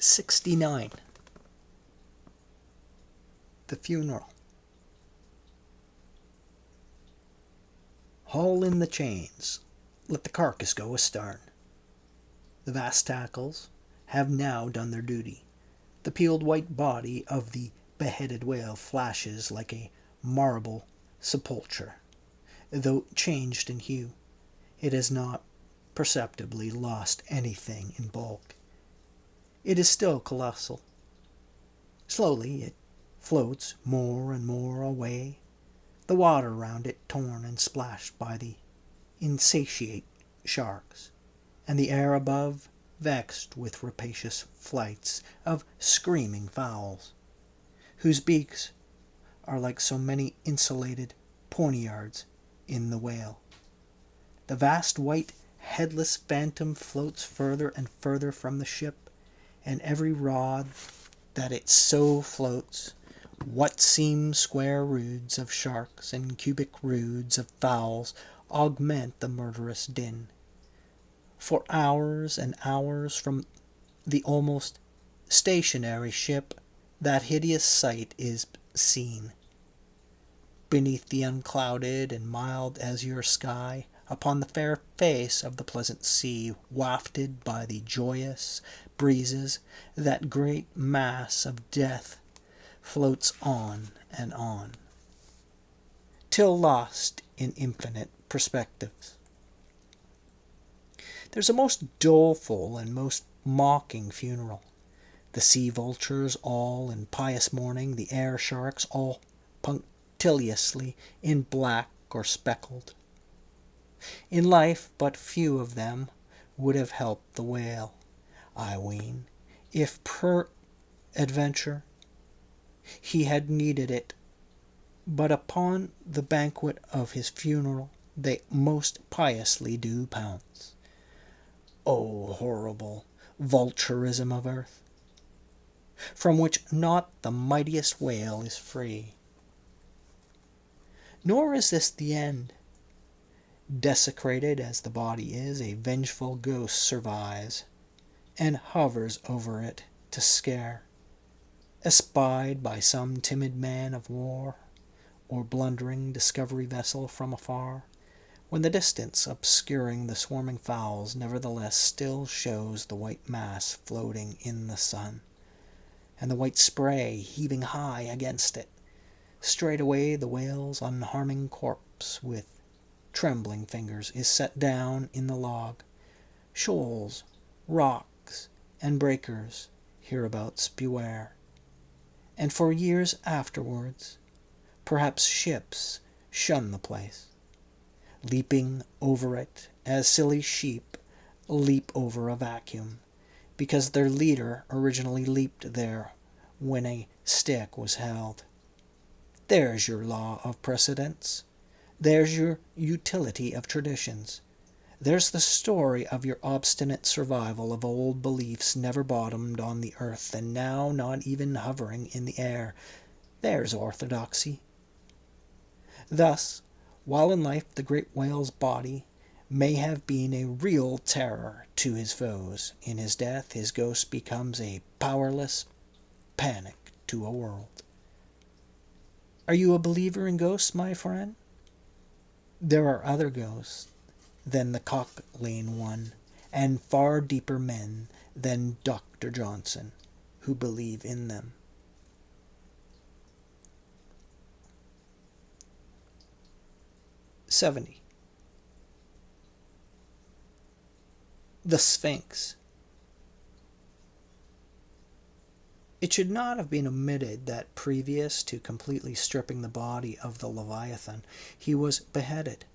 69. The Funeral. Haul in the chains. Let the carcass go astern. The vast tackles have now done their duty. The peeled white body of the beheaded whale flashes like a marble sepulchre. Though changed in hue, it has not perceptibly lost anything in bulk. It is still colossal. Slowly it floats more and more away, the water round it torn and splashed by the insatiate sharks, and the air above vexed with rapacious flights of screaming fowls, whose beaks are like so many insulated poniards in the whale. The vast white headless phantom floats further and further from the ship, and every rod that it so floats, what seem square roods of sharks and cubic roods of fowls augment the murderous din. For hours and hours from the almost stationary ship that hideous sight is seen. Beneath the unclouded and mild azure sky, upon the fair face of the pleasant sea, wafted by the joyous breezes, that great mass of death floats on and on, till lost in infinite perspectives. There's a most doleful and most mocking funeral. The sea vultures all in pious mourning, the air sharks all punctiliously in black or speckled. In life but few of them would have helped the whale, I ween, if peradventure he had needed it, but upon the banquet of his funeral they most piously do pounce. O horrible vulturism of earth, from which not the mightiest whale is free! Nor is this the end. Desecrated as the body is, a vengeful ghost survives, and hovers over it to scare, espied by some timid man of war, or blundering discovery vessel from afar, when the distance obscuring the swarming fowls nevertheless still shows the white mass floating in the sun, and the white spray heaving high against it. Straightway the whale's unharming corpse with trembling fingers is set down in the log. Shoals, rocks, and breakers hereabouts beware. And for years afterwards, perhaps ships shun the place, leaping over it as silly sheep leap over a vacuum, because their leader originally leaped there when a stick was held. There's your law of precedents. There's your utility of traditions. There's the story of your obstinate survival of old beliefs never bottomed on the earth and now not even hovering in the air. There's orthodoxy. Thus, while in life the great whale's body may have been a real terror to his foes, in his death his ghost becomes a powerless panic to a world. Are you a believer in ghosts, my friend? There are other ghosts than the Cock-Lane one, and far deeper men than Dr. Johnson, who believe in them. '70. The Sphinx. It should not have been omitted that previous to completely stripping the body of the Leviathan, he was beheaded.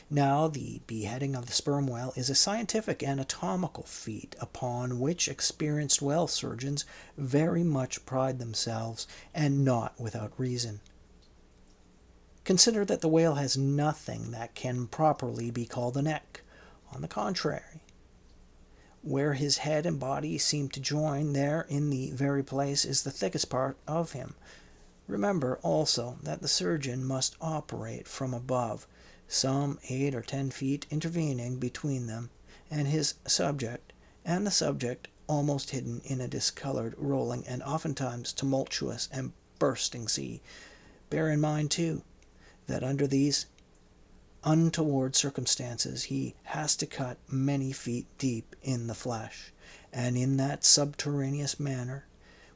Now, the beheading of the sperm whale is a scientific anatomical feat upon which experienced whale surgeons very much pride themselves, and not without reason. Consider that the whale has nothing that can properly be called a neck. On the contrary, where his head and body seem to join, there in the very place is the thickest part of him. Remember also that the surgeon must operate from above, some 8 or 10 feet intervening between them and his subject, and the subject almost hidden in a discolored, rolling, and oftentimes tumultuous and bursting sea. Bear in mind, too, that under these untoward circumstances he has to cut many feet deep in the flesh, and in that subterraneous manner,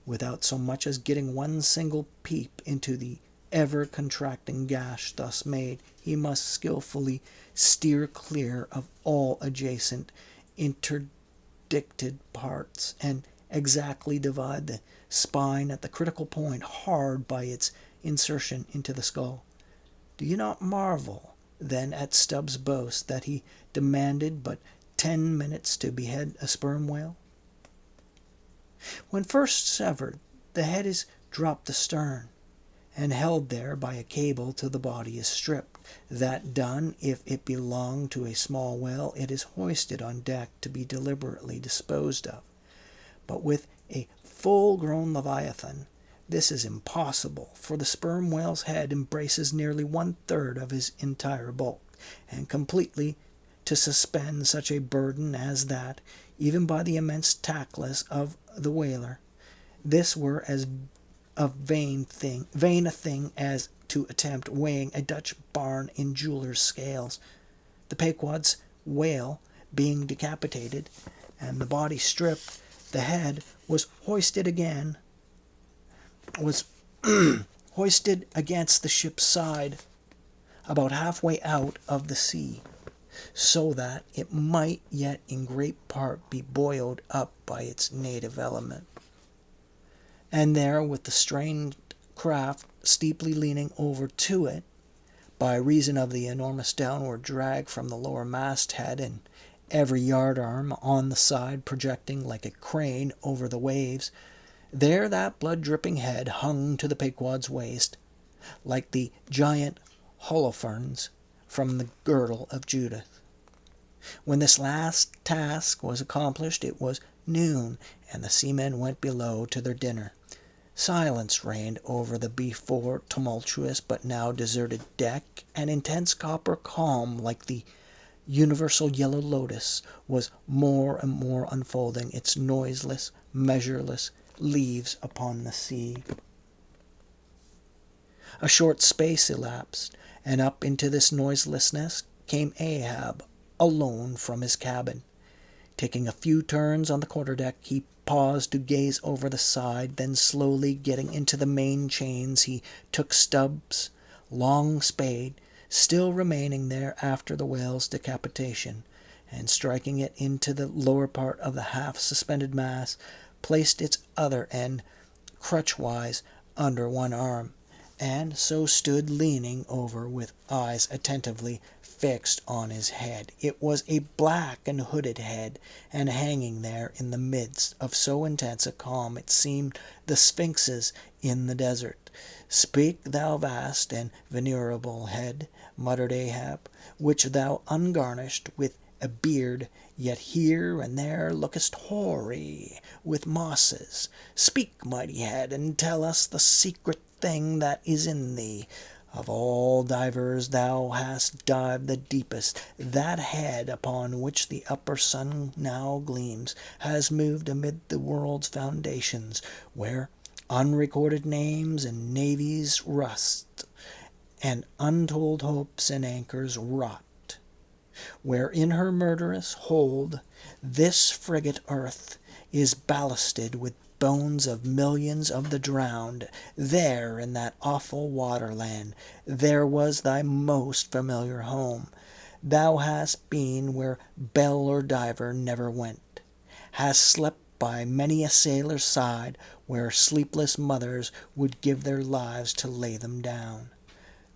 without so much as getting one single peep into the ever contracting gash thus made, he must skilfully steer clear of all adjacent interdicted parts, and exactly divide the spine at the critical point hard by its insertion into the skull. Do you not marvel, then, at Stubbs' boast that he demanded but 10 minutes to behead a sperm whale? When first severed, the head is dropped astern, and held there by a cable till the body is stripped. That done, if it belong to a small whale, it is hoisted on deck to be deliberately disposed of. But with a full-grown leviathan, this is impossible, for the sperm whale's head embraces nearly 1/3 of his entire bulk, and completely to suspend such a burden as that, even by the immense tackless of the whaler, this were as vain a thing as to attempt weighing a Dutch barn in jeweller's scales. The Pequod's whale being decapitated, and the body stripped, the head was hoisted against the ship's side, about halfway out of the sea, so that it might yet in great part be buoyed up by its native element. And there, with the strained craft steeply leaning over to it, by reason of the enormous downward drag from the lower masthead, and every yardarm on the side projecting like a crane over the waves, there that blood-dripping head hung to the Pequod's waist, like the giant Holofernes from the girdle of Judith. When this last task was accomplished, it was noon, and the seamen went below to their dinner. Silence reigned over the before tumultuous but now deserted deck. An intense copper calm, like the universal yellow lotus, was more and more unfolding its noiseless, measureless leaves upon the sea. A short space elapsed, and up into this noiselessness came Ahab, alone from his cabin. Taking a few turns on the quarterdeck, he paused to gaze over the side, then slowly getting into the main chains, he took Stubbs' long spade, still remaining there after the whale's decapitation, and striking it into the lower part of the half-suspended mass, placed its other end crutchwise under one arm, and so stood leaning over with eyes attentively fixed on his head. It was a black and hooded head, and hanging there in the midst of so intense a calm it seemed the sphinxes in the desert. "Speak, thou vast and venerable head," muttered Ahab, "which thou ungarnished with a beard, yet here and there lookest hoary with mosses. Speak, mighty head, and tell us the secret thing that is in thee. Of all divers thou hast dived the deepest. That head upon which the upper sun now gleams has moved amid the world's foundations, where unrecorded names and navies rust, and untold hopes and anchors rot. Where in her murderous hold this frigate earth is ballasted with bones of millions of the drowned, there in that awful waterland, there was thy most familiar home. Thou hast been where belle or diver never went, hast slept by many a sailor's side, where sleepless mothers would give their lives to lay them down.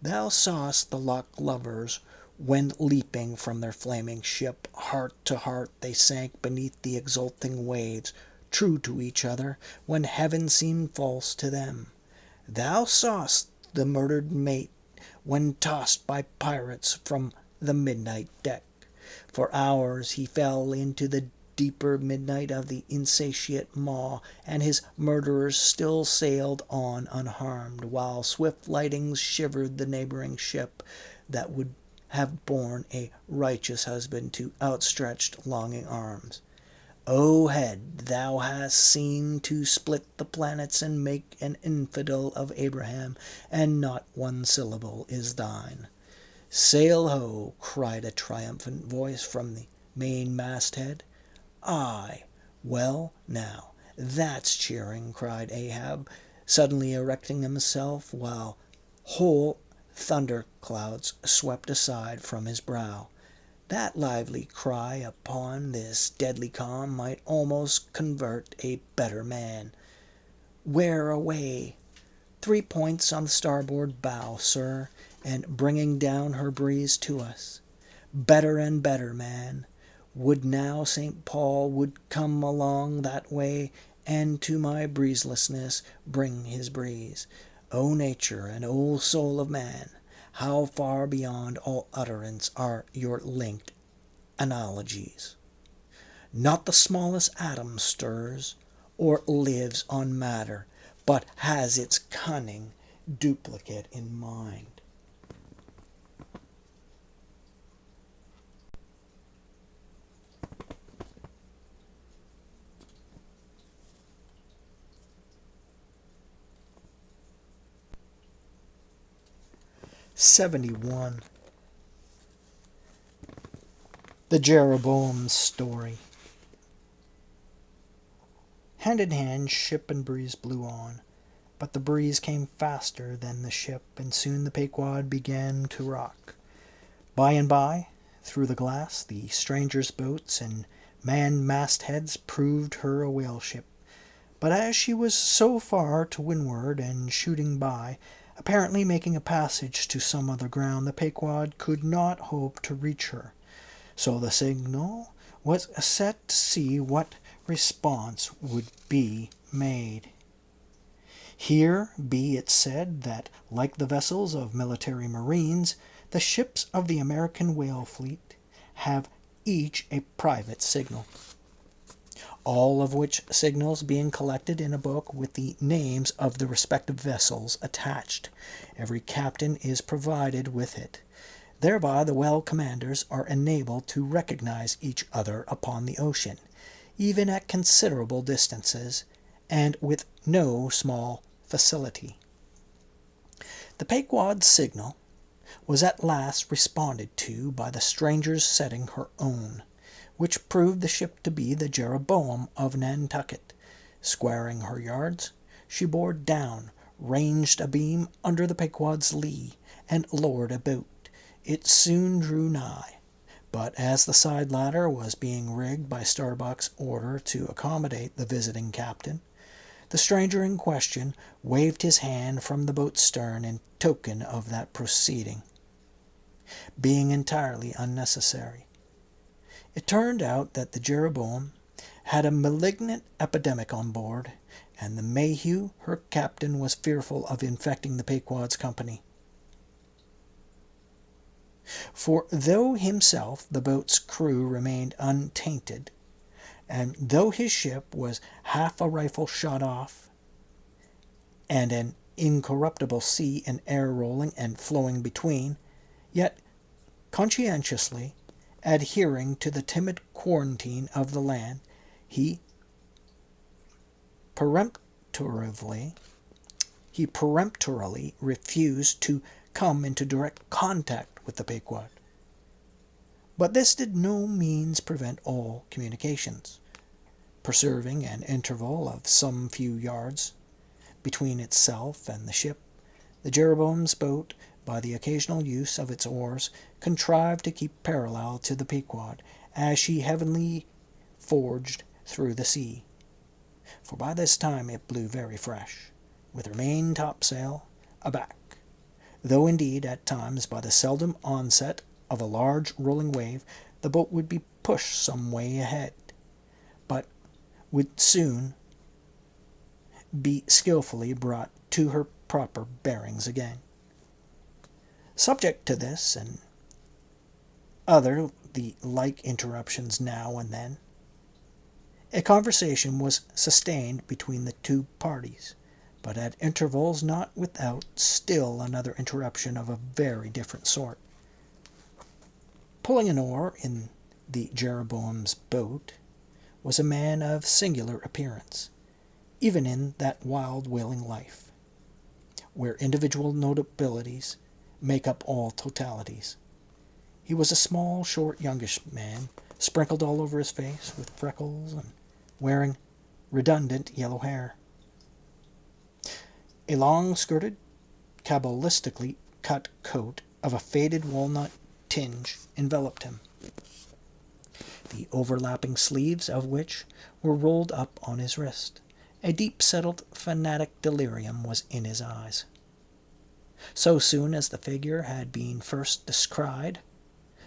Thou saw'st the locked lovers when leaping from their flaming ship, heart to heart they sank beneath the exulting waves, true to each other, when heaven seemed false to them. Thou saw'st the murdered mate when tossed by pirates from the midnight deck. For hours he fell into the deeper midnight of the insatiate maw, and his murderers still sailed on unharmed, while swift lightnings shivered the neighboring ship that would have borne a righteous husband to outstretched longing arms. O head, thou hast seen to split the planets and make an infidel of Abraham, and not one syllable is thine. Sail ho! Cried a triumphant voice from the main masthead. Aye, well, now, that's cheering, cried Ahab, suddenly erecting himself, while whole thunder-clouds swept aside from his brow. That lively cry upon this deadly calm might almost convert a better man. Where away? 3 points on the starboard bow, sir, and bringing down her breeze to us. Better and better, man. Would now St. Paul would come along that way, and to my breezelessness bring his breeze. O nature and O soul of man, how far beyond all utterance are your linked analogies! Not the smallest atom stirs or lives on matter, but has its cunning duplicate in mind. '71. The Jeroboam Story. Hand in hand, ship and breeze blew on, but the breeze came faster than the ship, and soon the Pequod began to rock. By and by, through the glass, the stranger's boats and manned mastheads proved her a whale ship. But as she was so far to windward and shooting by, apparently making a passage to some other ground, the Pequod could not hope to reach her. So the signal was set to see what response would be made. Here be it said that, like the vessels of military marines, the ships of the American whale fleet have each a private signal, all of which signals being collected in a book with the names of the respective vessels attached. Every captain is provided with it. Thereby the whale commanders are enabled to recognize each other upon the ocean, even at considerable distances, and with no small facility. The Pequod's signal was at last responded to by the stranger's setting her own, which proved the ship to be the Jeroboam of Nantucket. Squaring her yards, she bore down, ranged abeam under the Pequod's lee, and lowered a boat. It soon drew nigh, but as the side ladder was being rigged by Starbuck's order to accommodate the visiting captain, the stranger in question waved his hand from the boat's stern in token of that proceeding being entirely unnecessary. It turned out that the Jeroboam had a malignant epidemic on board, and the Mayhew, her captain, was fearful of infecting the Pequod's company. For though himself the boat's crew remained untainted, and though his ship was half a rifle shot off, and an incorruptible sea and air rolling and flowing between, yet conscientiously adhering to the timid quarantine of the land, he peremptorily refused to come into direct contact with the Pequod. But this did no means prevent all communications, preserving an interval of some few yards between itself and the ship. The Jeroboam's boat, by the occasional use of its oars, contrived to keep parallel to the Pequod as she heavily forged through the sea. For by this time it blew very fresh, with her main topsail aback, though indeed at times by the seldom onset of a large rolling wave the boat would be pushed some way ahead, but would soon be skilfully brought to her proper bearings again. Subject to this and other the like interruptions now and then, a conversation was sustained between the two parties, but at intervals not without still another interruption of a very different sort. Pulling an oar in the Jeroboam's boat was a man of singular appearance, even in that wild whaling life, where individual notabilities make up all totalities. He was a small, short, youngish man, sprinkled all over his face with freckles and wearing redundant yellow hair. A long-skirted, cabalistically cut coat of a faded walnut tinge enveloped him, the overlapping sleeves of which were rolled up on his wrist. A deep-settled fanatic delirium was in his eyes. So soon as the figure had been first descried,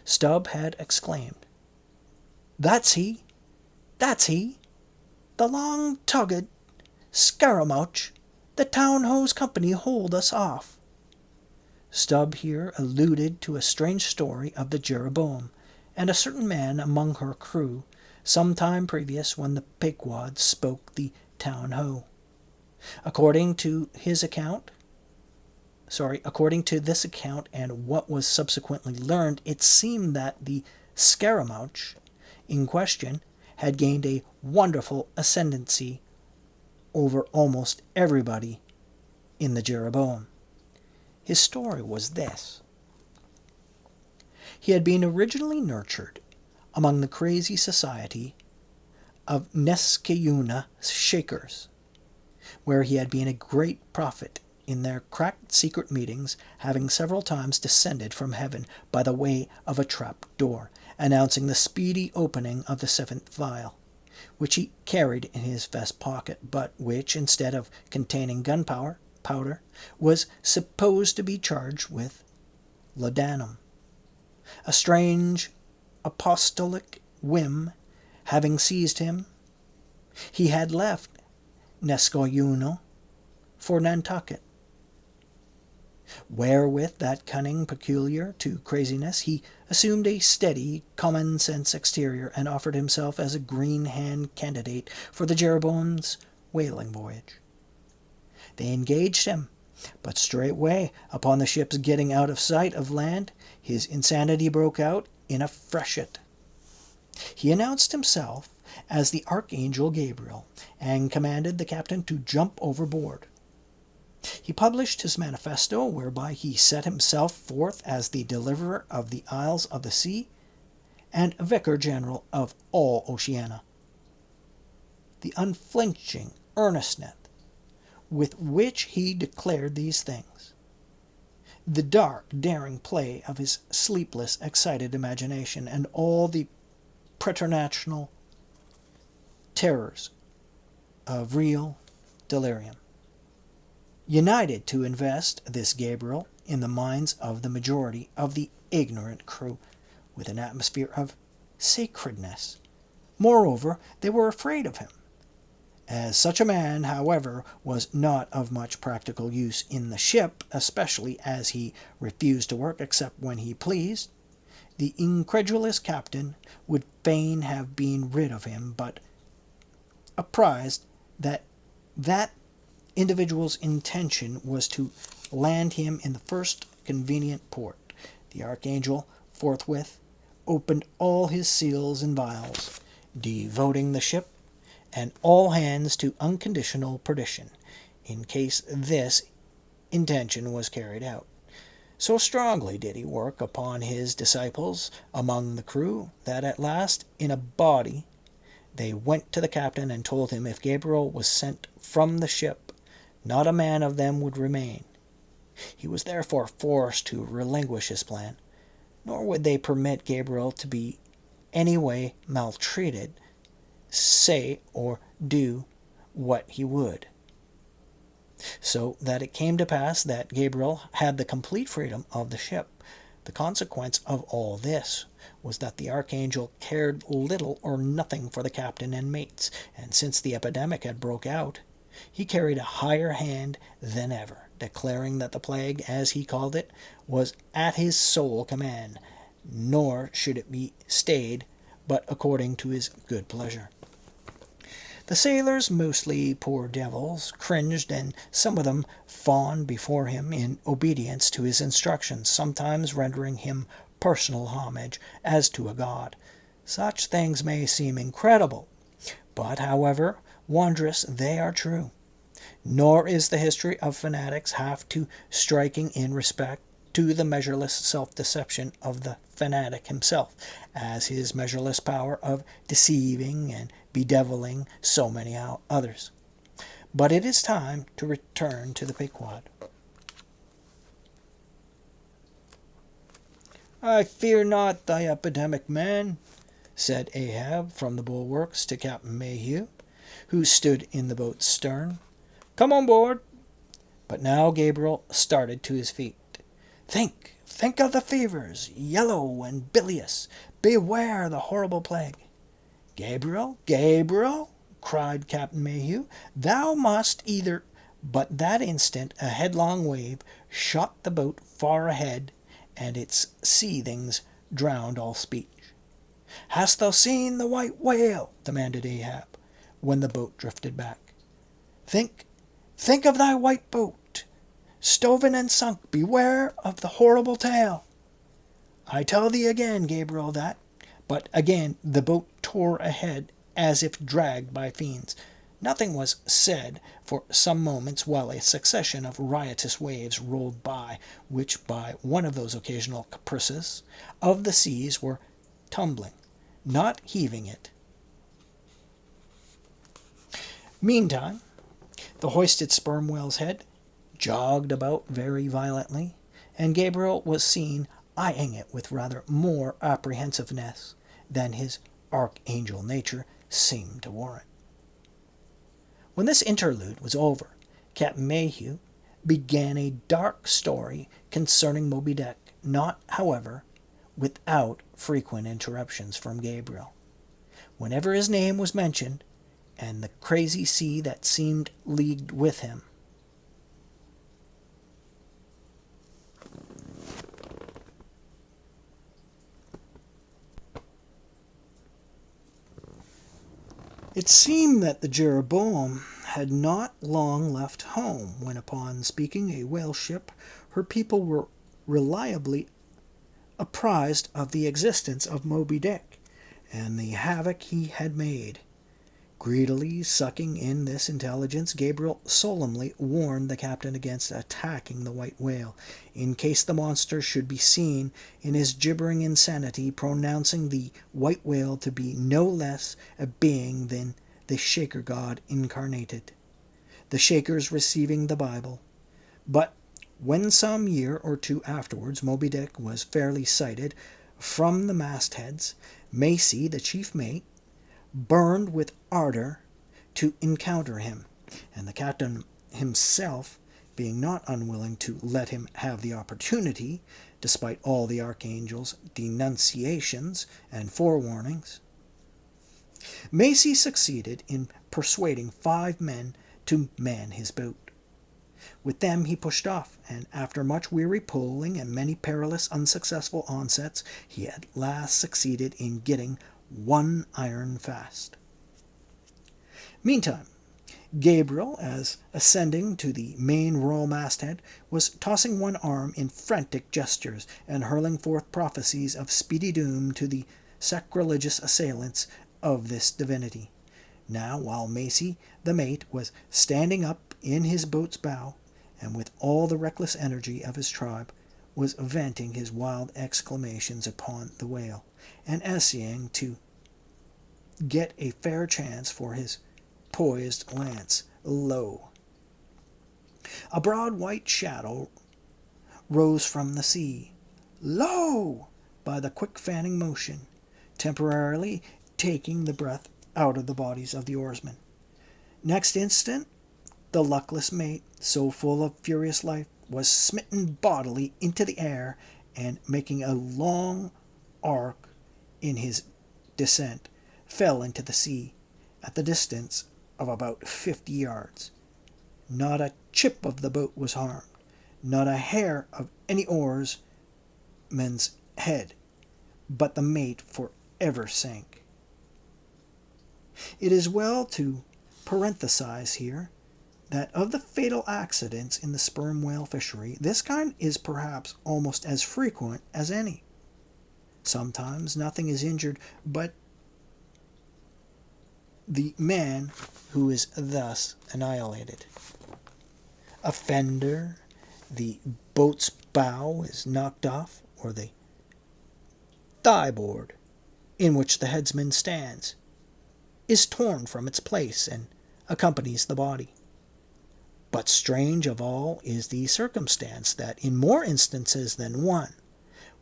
Stubb had exclaimed, "That's he! That's he! The long-tugged scaramouch the Town Hose Company hold us off." Stubb here alluded to a strange story of the Jeroboam and a certain man among her crew some time previous when the Pequods spoke the Town Ho. According to this account and what was subsequently learned, it seemed that the scaramouch in question had gained a wonderful ascendancy over almost everybody in the Jeroboam. His story was this. He had been originally nurtured among the crazy society of Neskayuna Shakers, where he had been a great prophet in their cracked secret meetings, having several times descended from heaven by the way of a trap door, announcing the speedy opening of the seventh vial, which he carried in his vest pocket, but which, instead of containing gunpowder, was supposed to be charged with laudanum. A strange apostolic whim having seized him, he had left Neskoyuno for Nantucket, where with that cunning peculiar to craziness he assumed a steady, common-sense exterior and offered himself as a green-hand candidate for the Jeroboam's whaling voyage. They engaged him, but straightway, upon the ship's getting out of sight of land, his insanity broke out in a freshet. He announced himself as the Archangel Gabriel, and commanded the captain to jump overboard. He published his manifesto, whereby he set himself forth as the deliverer of the Isles of the Sea, and Vicar General of all Oceania. The unflinching earnestness with which he declared these things, the dark, daring play of his sleepless, excited imagination, and all the preternatural terrors of real delirium, united to invest this Gabriel in the minds of the majority of the ignorant crew with an atmosphere of sacredness. Moreover, they were afraid of him. As such a man, however, was not of much practical use in the ship, especially as he refused to work except when he pleased, the incredulous captain would fain have been rid of him, but apprised that that individual's intention was to land him in the first convenient port, the Archangel forthwith opened all his seals and vials, devoting the ship and all hands to unconditional perdition, in case this intention was carried out. So strongly did he work upon his disciples among the crew, that at last, in a body, they went to the captain and told him if Gabriel was sent from the ship, not a man of them would remain. He was therefore forced to relinquish his plan, nor would they permit Gabriel to be any way maltreated, say or do what he would. So that it came to pass that Gabriel had the complete freedom of the ship. The consequence of all this was that the Archangel cared little or nothing for the captain and mates, and since the epidemic had broke out, he carried a higher hand than ever, declaring that the plague, as he called it, was at his sole command, nor should it be stayed but according to his good pleasure. The sailors, mostly poor devils, cringed, and some of them fawned before him in obedience to his instructions, sometimes rendering him personal homage as to a god. Such things may seem incredible, But, however wondrous, they are true. Nor is the history of fanatics half too striking in respect to the measureless self-deception of the fanatic himself, as his measureless power of deceiving and bedeviling so many others. But it is time to return to the Pequod. "I fear not thy epidemic, man," said Ahab from the bulwarks to Captain Mayhew, who stood in the boat's stern. "Come on board." But now Gabriel started to his feet. Think of the fevers, yellow and bilious. Beware the horrible plague." "Gabriel, Gabriel," cried Captain Mayhew, "thou must either—" But that instant a headlong wave shot the boat far ahead, and its seethings drowned all speech. "Hast thou seen the white whale?" demanded Ahab, when the boat drifted back. Think of thy white boat, stoven and sunk. Beware of the horrible tale." "I tell thee again, Gabriel, that—" But again the boat tore ahead as if dragged by fiends. Nothing was said for some moments while a succession of riotous waves rolled by, which by one of those occasional caprices of the seas were tumbling, not heaving it. Meantime, the hoisted sperm whale's head jogged about very violently, and Gabriel was seen eyeing it with rather more apprehensiveness than his archangel nature seemed to warrant. When this interlude was over, Captain Mayhew began a dark story concerning Moby Dick, not, however, without frequent interruptions from Gabriel. Whenever his name was mentioned, and the crazy sea that seemed leagued with him, it seemed that the Jeroboam had not long left home when, upon speaking a whale ship, her people were reliably apprised of the existence of Moby Dick and the havoc he had made. Greedily sucking in this intelligence, Gabriel solemnly warned the captain against attacking the white whale, in case the monster should be seen in his gibbering insanity, pronouncing the white whale to be no less a being than the Shaker god incarnated, the Shakers receiving the Bible. But when some year or two afterwards Moby Dick was fairly sighted from the mastheads, Macy, the chief mate, burned with ardor to encounter him, and the captain himself being not unwilling to let him have the opportunity, despite all the archangel's denunciations and forewarnings, Macy succeeded in persuading 5 men to man his boat. With them he pushed off, and after much weary pulling and many perilous unsuccessful onsets, he at last succeeded in getting one iron fast. Meantime, Gabriel, as ascending to the main royal masthead, was tossing one arm in frantic gestures and hurling forth prophecies of speedy doom to the sacrilegious assailants of this divinity. Now, while Macy, the mate, was standing up in his boat's bow, and with all the reckless energy of his tribe, was venting his wild exclamations upon the whale, and essaying to get a fair chance for his poised lance. Lo! A broad white shadow rose from the sea. Lo! By the quick fanning motion, temporarily taking the breath out of the bodies of the oarsmen. Next instant, the luckless mate, so full of furious life, was smitten bodily into the air, and making a long arc in his descent, fell into the sea at the distance of about 50 yards. Not a chip of the boat was harmed, not a hair of any oarsman's head, but the mate forever sank. It is well to parenthesize here that of the fatal accidents in the sperm whale fishery, this kind is perhaps almost as frequent as any. Sometimes nothing is injured, but the man who is thus annihilated. A fender, the boat's bow is knocked off, or the thigh-board, in which the headsman stands, is torn from its place and accompanies the body. But strange of all is the circumstance that in more instances than one,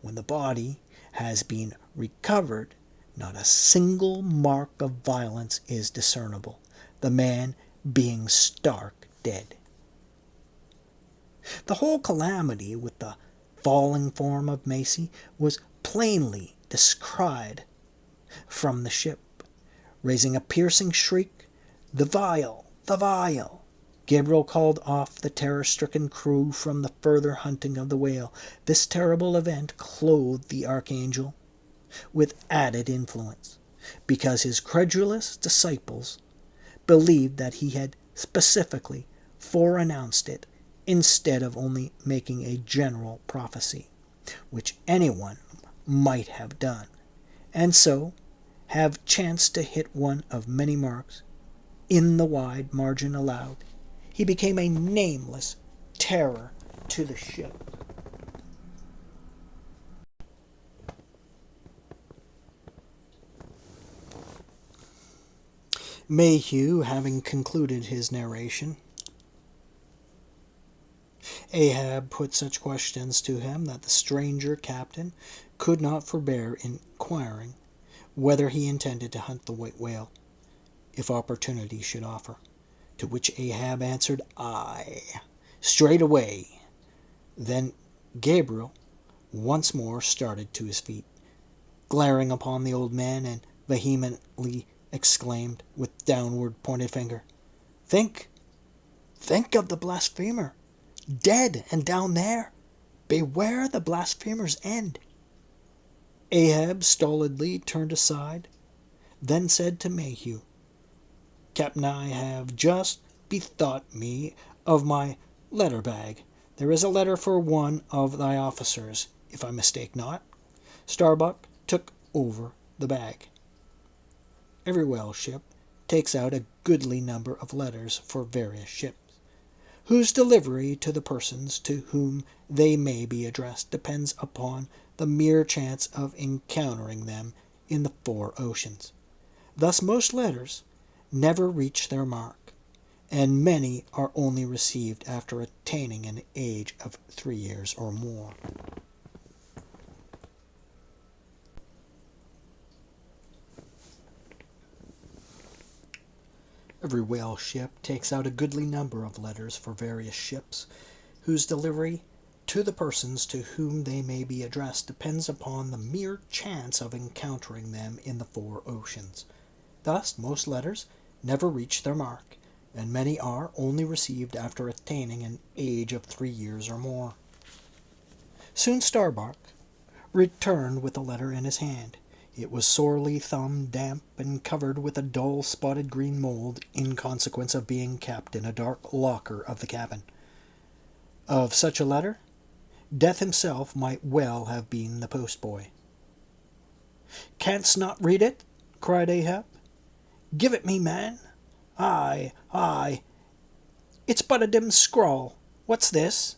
when the body has been recovered, not a single mark of violence is discernible, the man being stark dead. The whole calamity with the falling form of Macy was plainly descried from the ship. Raising a piercing shriek, "The vial! The vial!" Gabriel called off the terror-stricken crew from the further hunting of the whale. This terrible event clothed the archangel with added influence, because his credulous disciples believed that he had specifically foreannounced it instead of only making a general prophecy, which anyone might have done, and so have chanced to hit one of many marks in the wide margin allowed. He became a nameless terror to the ship. Mayhew having concluded his narration, Ahab put such questions to him that the stranger captain could not forbear inquiring whether he intended to hunt the white whale, if opportunity should offer. To which Ahab answered, "Aye, straightway." Then Gabriel once more started to his feet, glaring upon the old man, and vehemently exclaimed, with downward pointed finger, "Think, think of the blasphemer, dead and down there. Beware the blasphemer's end." Ahab stolidly turned aside, then said to Mayhew, "Captain, I have just bethought me of my letter-bag. There is a letter for one of thy officers, if I mistake not." Starbuck took over the bag. Every whale ship takes out a goodly number of letters for various ships, whose delivery to the persons to whom they may be addressed depends upon the mere chance of encountering them in the four oceans. Thus most letters never reach their mark, and many are only received after attaining an age of 3 years or more. Every whale ship takes out a goodly number of letters for various ships, whose delivery to the persons to whom they may be addressed depends upon the mere chance of encountering them in the four oceans. Thus most letters never reach their mark, and many are only received after attaining an age of 3 years or more. Soon Starbuck returned with a letter in his hand. It was sorely thumbed, damp, and covered with a dull spotted green mold, in consequence of being kept in a dark locker of the cabin. Of such a letter, Death himself might well have been the postboy. "Canst not read it?" cried Ahab. "Give it me, man." "Aye, aye. It's but a dim scrawl. What's this?"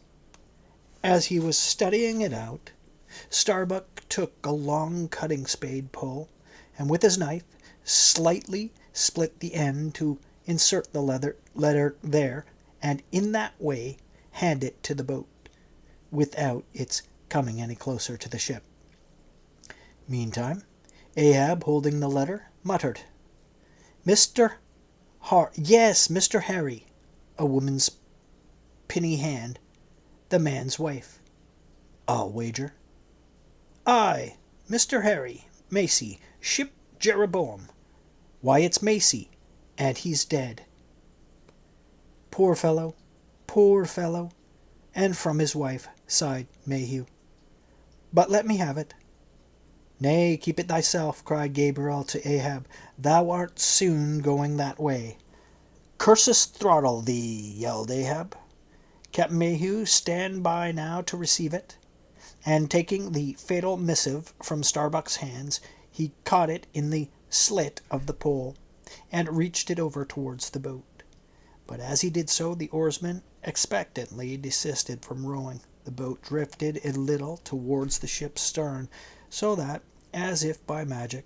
As he was studying it out, Starbuck took a long cutting spade pull, and with his knife slightly split the end to insert the letter there, and in that way hand it to the boat, without its coming any closer to the ship. Meantime, Ahab, holding the letter, muttered, Yes, Mr. Harry," a woman's pinny hand, the man's wife. "I'll wager." "Aye, Mr. Harry, Macy, ship Jeroboam. Why, it's Macy, and he's dead." "Poor fellow, poor fellow," and from his wife, sighed Mayhew. "But let me have it." "Nay, keep it thyself," cried Gabriel to Ahab. "Thou art soon going that way." "Curses throttle thee!" yelled Ahab. Captain Mayhew, stand by now to receive it. And taking the fatal missive from Starbuck's hands, he caught it in the slit of the pole, and reached it over towards the boat. But as he did so, the oarsman expectantly desisted from rowing. The boat drifted a little towards the ship's stern, so that, as if by magic,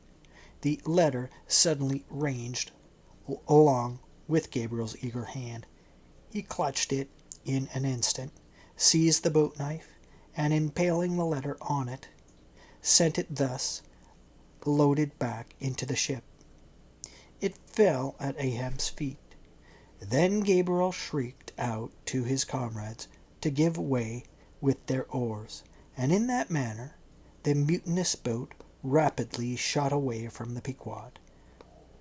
the letter suddenly ranged along with Gabriel's eager hand. He clutched it in an instant, seized the boat knife, and impaling the letter on it, sent it thus loaded back into the ship. It fell at Ahab's feet. Then Gabriel shrieked out to his comrades to give way with their oars, and in that manner the mutinous boat rapidly shot away from the Pequod.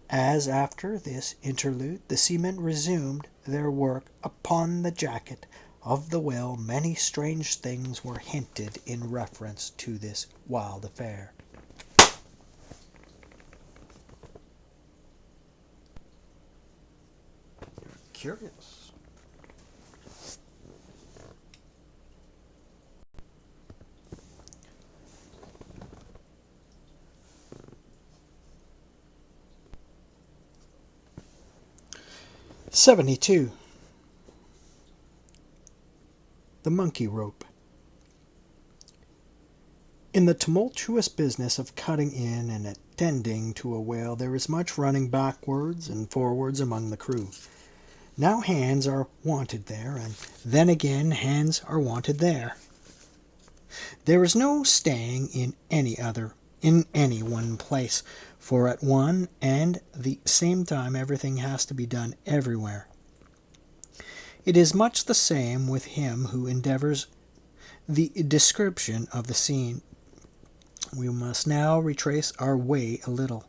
As after this interlude the seamen resumed their work upon the jacket of the whale, many strange things were hinted in reference to this wild affair. Curious. '72. The Monkey Rope. In the tumultuous business of cutting in and attending to a whale there is much running backwards and forwards among the crew. Now hands are wanted there, and then again hands are wanted there. There is no staying in any one place, for at one and the same time everything has to be done everywhere. It is much the same with him who endeavors the description of the scene. We must now retrace our way a little.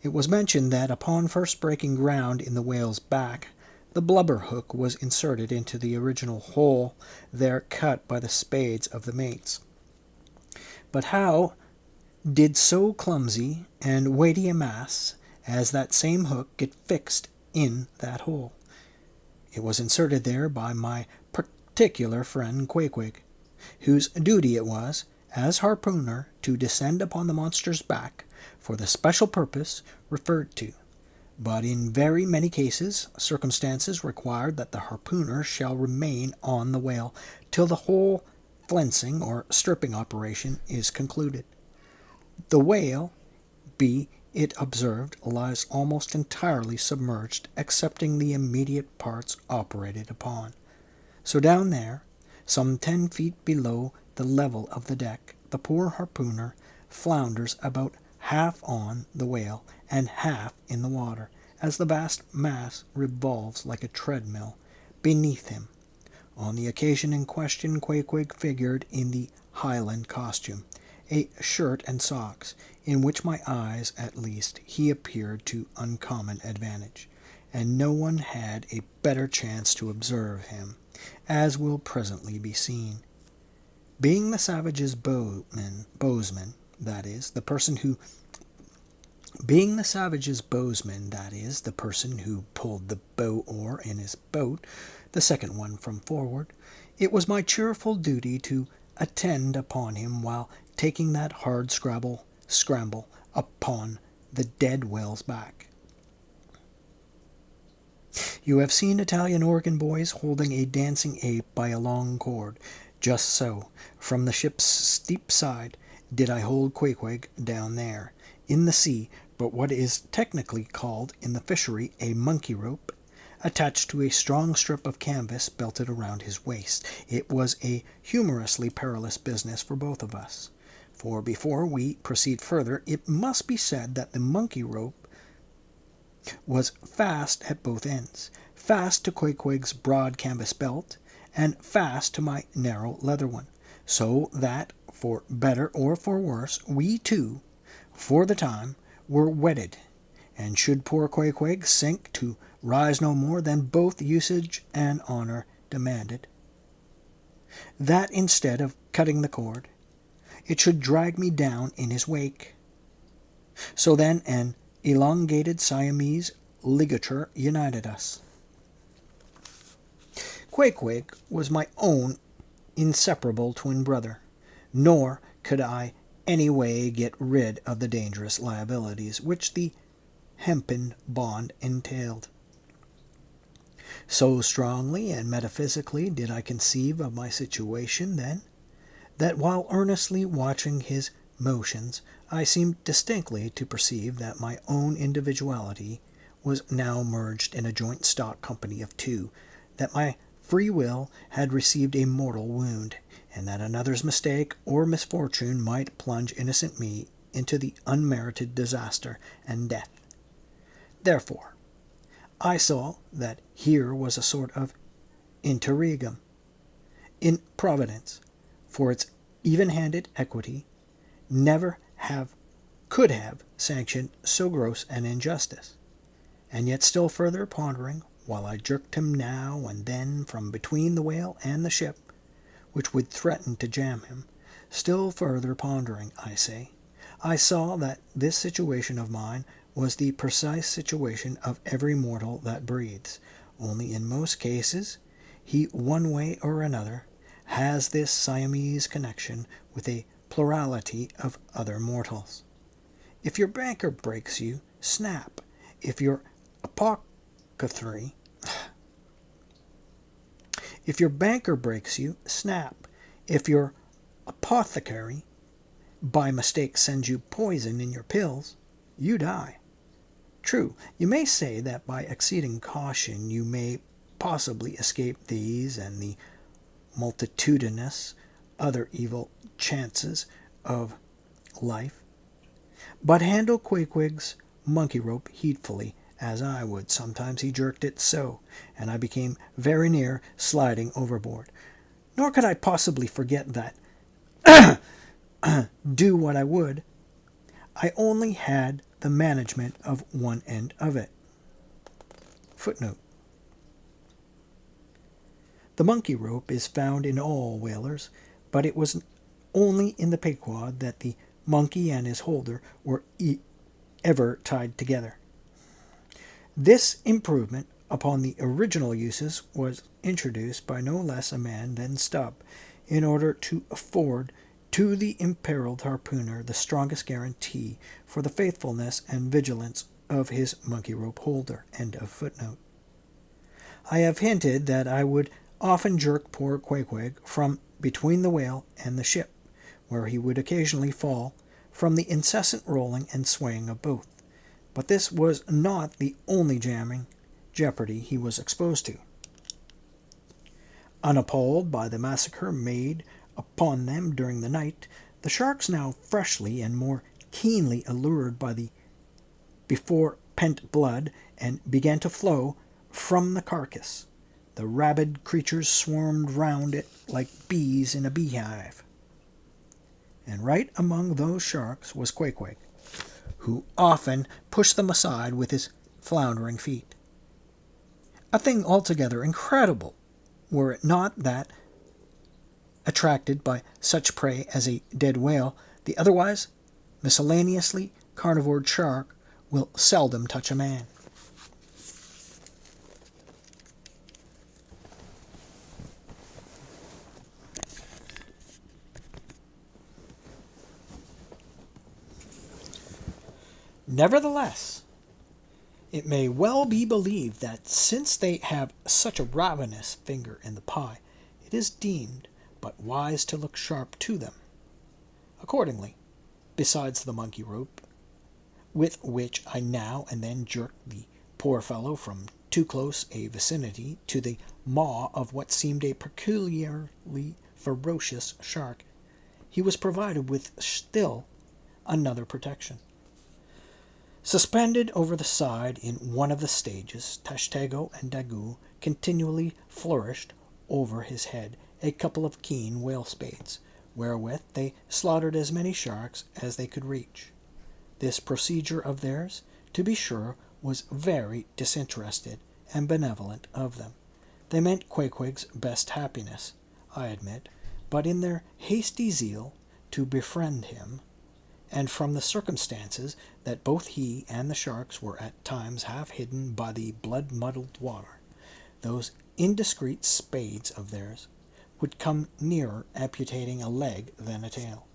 It was mentioned that upon first breaking ground in the whale's back, the blubber hook was inserted into the original hole there cut by the spades of the mates. But how did so clumsy and weighty a mass as that same hook get fixed in that hole? It was inserted there by my particular friend Queequeg, whose duty it was, as harpooner, to descend upon the monster's back for the special purpose referred to. But in very many cases, circumstances require that the harpooner shall remain on the whale till the whole flensing or stripping operation is concluded. The whale, be it observed, lies almost entirely submerged, excepting the immediate parts operated upon. So down there, some 10 feet below the level of the deck, the poor harpooner flounders about half on the whale and half in the water, as the vast mass revolves like a treadmill beneath him. On the occasion in question, Queequeg figured in the Highland costume, a shirt and socks, in which my eyes, at least, he appeared to uncommon advantage, and no one had a better chance to observe him, as will presently be seen. Being the savage's bowsman, that is, the person who pulled the bow oar in his boat, the second one from forward, it was my cheerful duty to attend upon him while taking that hard scramble upon the dead whale's back. You have seen Italian organ boys holding a dancing ape by a long cord. Just so, from the ship's steep side, did I hold Queequeg down there, in the sea, but what is technically called in the fishery a monkey rope, attached to a strong strip of canvas belted around his waist. It was a humorously perilous business for both of us. For before we proceed further, it must be said that the monkey rope was fast at both ends, fast to Queequeg's broad canvas belt, and fast to my narrow leather one, so that, for better or for worse, we two, for the time, were wedded, and should poor Queequeg sink to rise no more, then both usage and honor demanded that instead of cutting the cord, it should drag me down in his wake. So then an elongated Siamese ligature united us. Queequeg was my own inseparable twin brother, nor could I any way get rid of the dangerous liabilities which the hempen bond entailed. So strongly and metaphysically did I conceive of my situation then, that while earnestly watching his motions, I seemed distinctly to perceive that my own individuality was now merged in a joint stock company of two, that my free will had received a mortal wound, and that another's mistake or misfortune might plunge innocent me into the unmerited disaster and death. Therefore, I saw that here was a sort of interregnum in Providence, for its even-handed equity never could have sanctioned so gross an injustice. And yet still further pondering, while I jerked him now and then from between the whale and the ship, which would threaten to jam him, still further pondering, I say, I saw that this situation of mine was the precise situation of every mortal that breathes, only in most cases he one way or another has this Siamese connection with a plurality of other mortals. If your banker breaks you, snap. If your apothecary If your banker breaks you, snap. If your apothecary by mistake sends you poison in your pills, you die. True, you may say that by exceeding caution you may possibly escape these and the multitudinous other evil chances of life. But handle Queequeg's monkey rope heedfully, as I would. Sometimes he jerked it so, and I became very near sliding overboard. Nor could I possibly forget that, do what I would, I only had the management of one end of it. Footnote. The monkey rope is found in all whalers, but it was only in the Pequod that the monkey and his holder were ever tied together. This improvement upon the original uses was introduced by no less a man than Stubb, in order to afford to the imperiled harpooner the strongest guarantee for the faithfulness and vigilance of his monkey rope holder. End of footnote. I have hinted that I would often jerk poor Queequeg from between the whale and the ship, where he would occasionally fall from the incessant rolling and swaying of both. But this was not the only jamming jeopardy he was exposed to. Unappalled by the massacre made upon them during the night, the sharks, now freshly and more keenly allured by the before pent blood, and began to flow from the carcass. The rabid creatures swarmed round it like bees in a beehive. And right among those sharks was Queequeg, who often pushed them aside with his floundering feet. A thing altogether incredible, were it not that, attracted by such prey as a dead whale, the otherwise miscellaneously carnivored shark will seldom touch a man. Nevertheless, it may well be believed that since they have such a ravenous finger in the pie, it is deemed but wise to look sharp to them. Accordingly, besides the monkey rope, with which I now and then jerked the poor fellow from too close a vicinity to the maw of what seemed a peculiarly ferocious shark, he was provided with still another protection. Suspended over the side in one of the stages, Tashtego and Daggoo continually flourished over his head a couple of keen whale spades, wherewith they slaughtered as many sharks as they could reach. This procedure of theirs, to be sure, was very disinterested and benevolent of them. They meant Queequeg's best happiness, I admit, but in their hasty zeal to befriend him, and from the circumstances that both he and the sharks were at times half hidden by the blood-muddled water, those indiscreet spades of theirs would come nearer amputating a leg than a tail.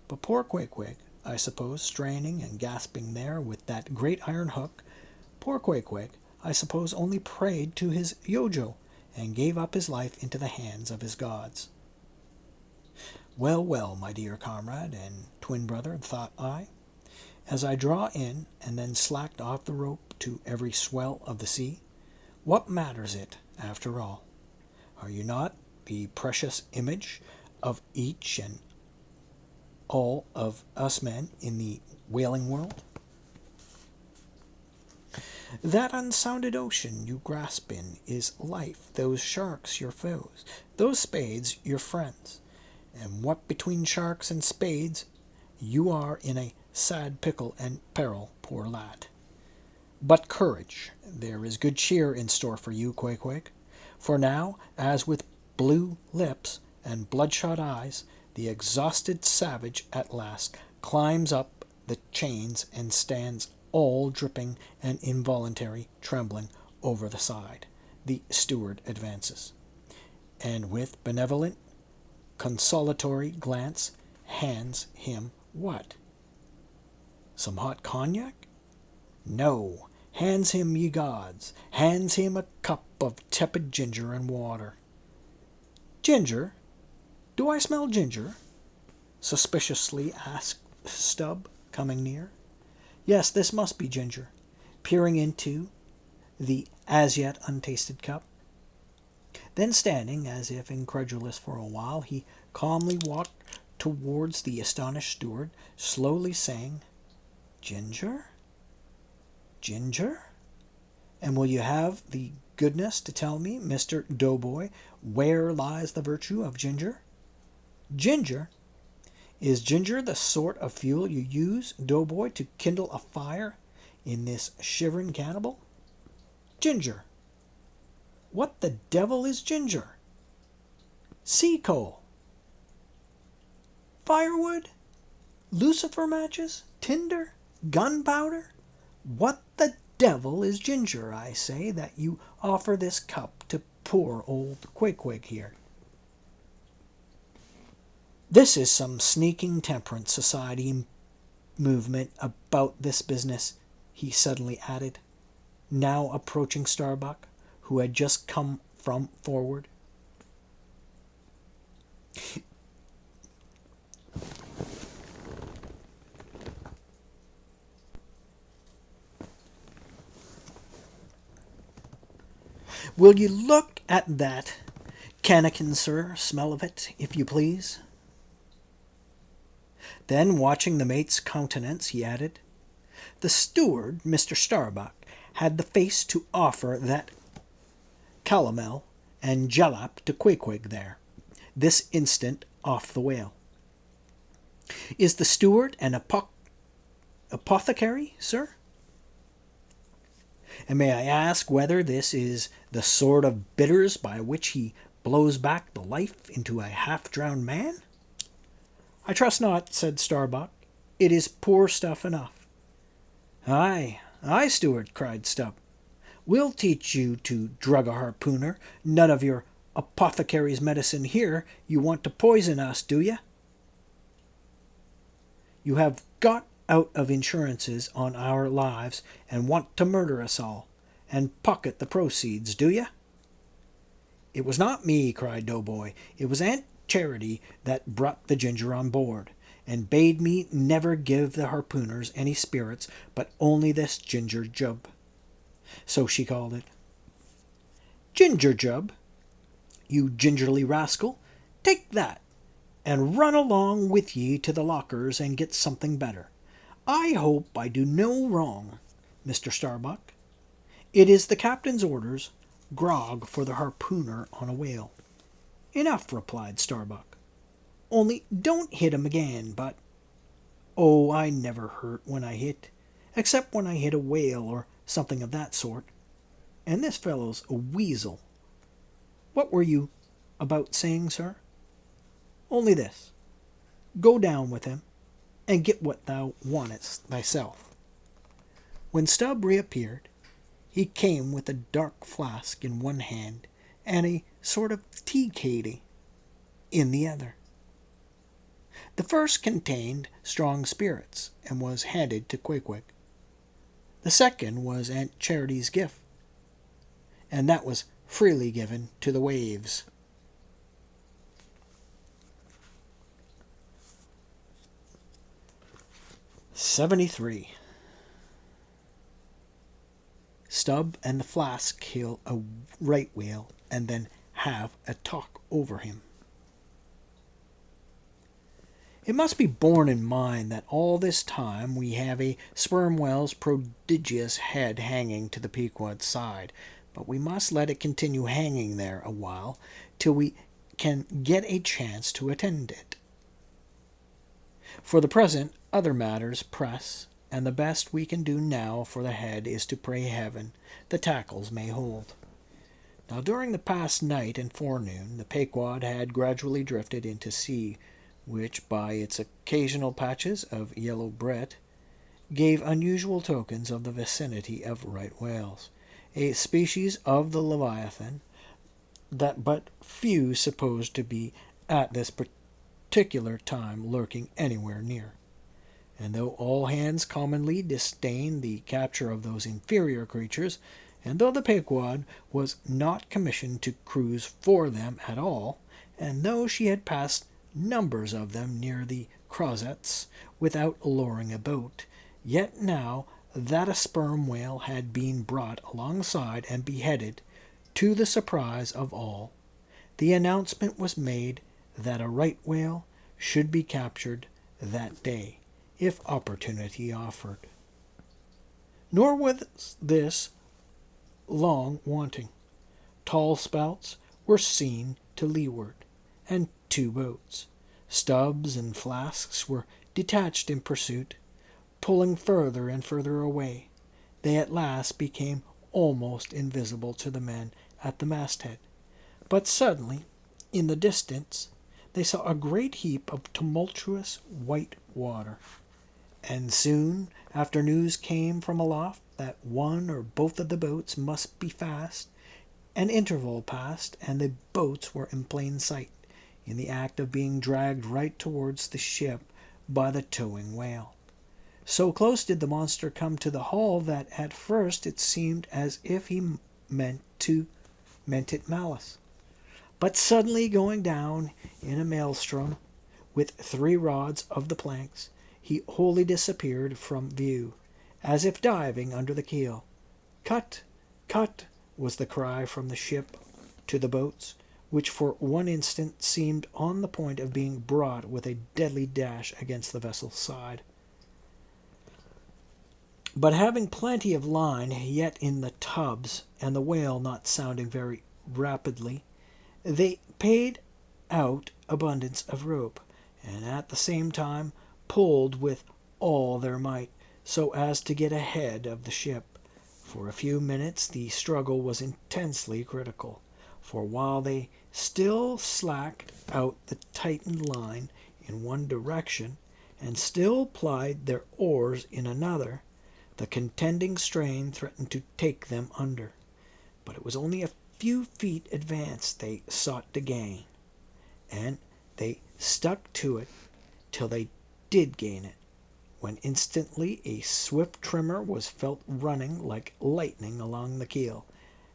But poor Queequeg, I suppose, straining and gasping there with that great iron hook. Poor Queequeg, I suppose, only prayed to his Yojo, and gave up his life into the hands of his gods. Well, well, my dear comrade and twin brother, thought I, as I draw in and then slacked off the rope to every swell of the sea, what matters it, after all? Are you not the precious image of each and all of us men in the whaling world? That unsounded ocean you grasp in is life, those sharks your foes, those spades your friends. And what between sharks and spades, you are in a sad pickle and peril, poor lad. But courage, there is good cheer in store for you, Queequeg. For now, as with blue lips and bloodshot eyes, the exhausted savage at last climbs up the chains and stands all dripping and involuntary, trembling over the side, the steward advances, and with benevolent, consolatory glance hands him what? Some hot cognac? No, hands him, ye gods, hands him a cup of tepid ginger and water. Ginger? Do I smell ginger? Suspiciously asked Stubb, coming near. Yes, this must be ginger, peering into the as yet untasted cup. Then standing, as if incredulous for a while, he calmly walked towards the astonished steward, slowly saying, Ginger? Ginger? And will you have the goodness to tell me, Mr. Doughboy, where lies the virtue of ginger? Ginger? Is ginger the sort of fuel you use, Doughboy, to kindle a fire in this shivering cannibal? Ginger. What the devil is ginger? Sea coal. Firewood? Lucifer matches? Tinder? Gunpowder? What the devil is ginger, I say, that you offer this cup to poor old Queequeg here? This is some sneaking temperance society movement about this business, he suddenly added, now approaching Starbuck, who had just come from forward. Will you look at that cannikin, sir? Smell of it, if you please. Then, watching the mate's countenance, he added, the steward, Mr. Starbuck, had the face to offer that calomel and jalap to Queequeg there, this instant off the whale. Is the steward an apothecary, sir? And may I ask whether this is the sort of bitters by which he blows back the life into a half-drowned man? I trust not, said Starbuck. It is poor stuff enough. Aye, aye, steward, cried Stubb. We'll teach you to drug a harpooner. None of your apothecary's medicine here. You want to poison us, do you? You have got out of insurances on our lives and want to murder us all, and pocket the proceeds, do you? It was not me, cried Doughboy. It was Aunt Charity that brought the ginger on board, and bade me never give the harpooners any spirits, but only this ginger jub. So she called it. Ginger jub, you gingerly rascal, take that, and run along with ye to the lockers and get something better. I hope I do no wrong, Mr. Starbuck. It is the captain's orders, grog for the harpooner on a whale. Enough, replied Starbuck. Only don't hit him again, but... Oh, I never hurt when I hit, except when I hit a whale or something of that sort. And this fellow's a weasel. What were you about saying, sir? Only this. Go down with him, and get what thou wantest thyself. When Stubb reappeared, he came with a dark flask in one hand and a sort of tea caddy in the other. The first contained strong spirits and was handed to Queequeg. The second was Aunt Charity's gift, and that was freely given to the waves. 73. Stubb and the Flask kill a right whale and then have a talk over him. It must be borne in mind that all this time we have a sperm whale's prodigious head hanging to the Pequod's side, but we must let it continue hanging there a while till we can get a chance to attend it. For the present, other matters press, and the best we can do now for the head is to pray heaven the tackles may hold. Now, during the past night and forenoon, the Pequod had gradually drifted into sea, which, by its occasional patches of yellow bret, gave unusual tokens of the vicinity of right whales, a species of the leviathan that but few supposed to be at this particular time lurking anywhere near. And though all hands commonly disdain the capture of those inferior creatures, and though the Pequod was not commissioned to cruise for them at all, and though she had passed numbers of them near the Crossets without luring a boat, yet now that a sperm whale had been brought alongside and beheaded, to the surprise of all, the announcement was made that a right whale should be captured that day, if opportunity offered. Nor was this long wanting. Tall spouts were seen to leeward, and 2 boats, Stubbs and Flasks, were detached in pursuit, pulling further and further away. They at last became almost invisible to the men at the masthead. But suddenly, in the distance, they saw a great heap of tumultuous white water, and soon after news came from aloft that one or both of the boats must be fast. An interval passed, and the boats were in plain sight, in the act of being dragged right towards the ship by the towing whale. So close did the monster come to the hull that at first it seemed as if he meant it malice. But suddenly going down in a maelstrom with 3 rods of the planks, he wholly disappeared from view, as if diving under the keel. "Cut! Cut!" was the cry from the ship to the boats, which for one instant seemed on the point of being brought with a deadly dash against the vessel's side. But having plenty of line yet in the tubs, and the whale not sounding very rapidly, they paid out abundance of rope, and at the same time pulled with all their might, so as to get ahead of the ship. For a few minutes the struggle was intensely critical, for while they still slacked out the tightened line in one direction, and still plied their oars in another, the contending strain threatened to take them under. But it was only a few feet advance they sought to gain, and they stuck to it till they did gain it, when instantly a swift tremor was felt running like lightning along the keel,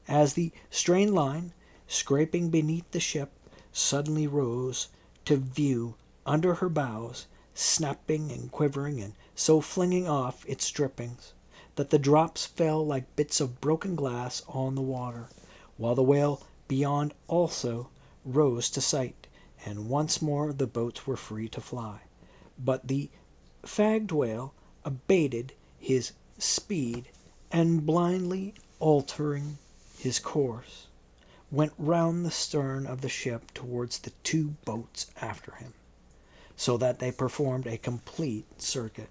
as the strained line, scraping beneath the ship, suddenly rose to view under her bows, snapping and quivering, and so flinging off its drippings, that the drops fell like bits of broken glass on the water, while the whale beyond also rose to sight, and once more the boats were free to fly. But the fagged whale abated his speed, and blindly altering his course, went round the stern of the ship towards the 2 boats after him, so that they performed a complete circuit.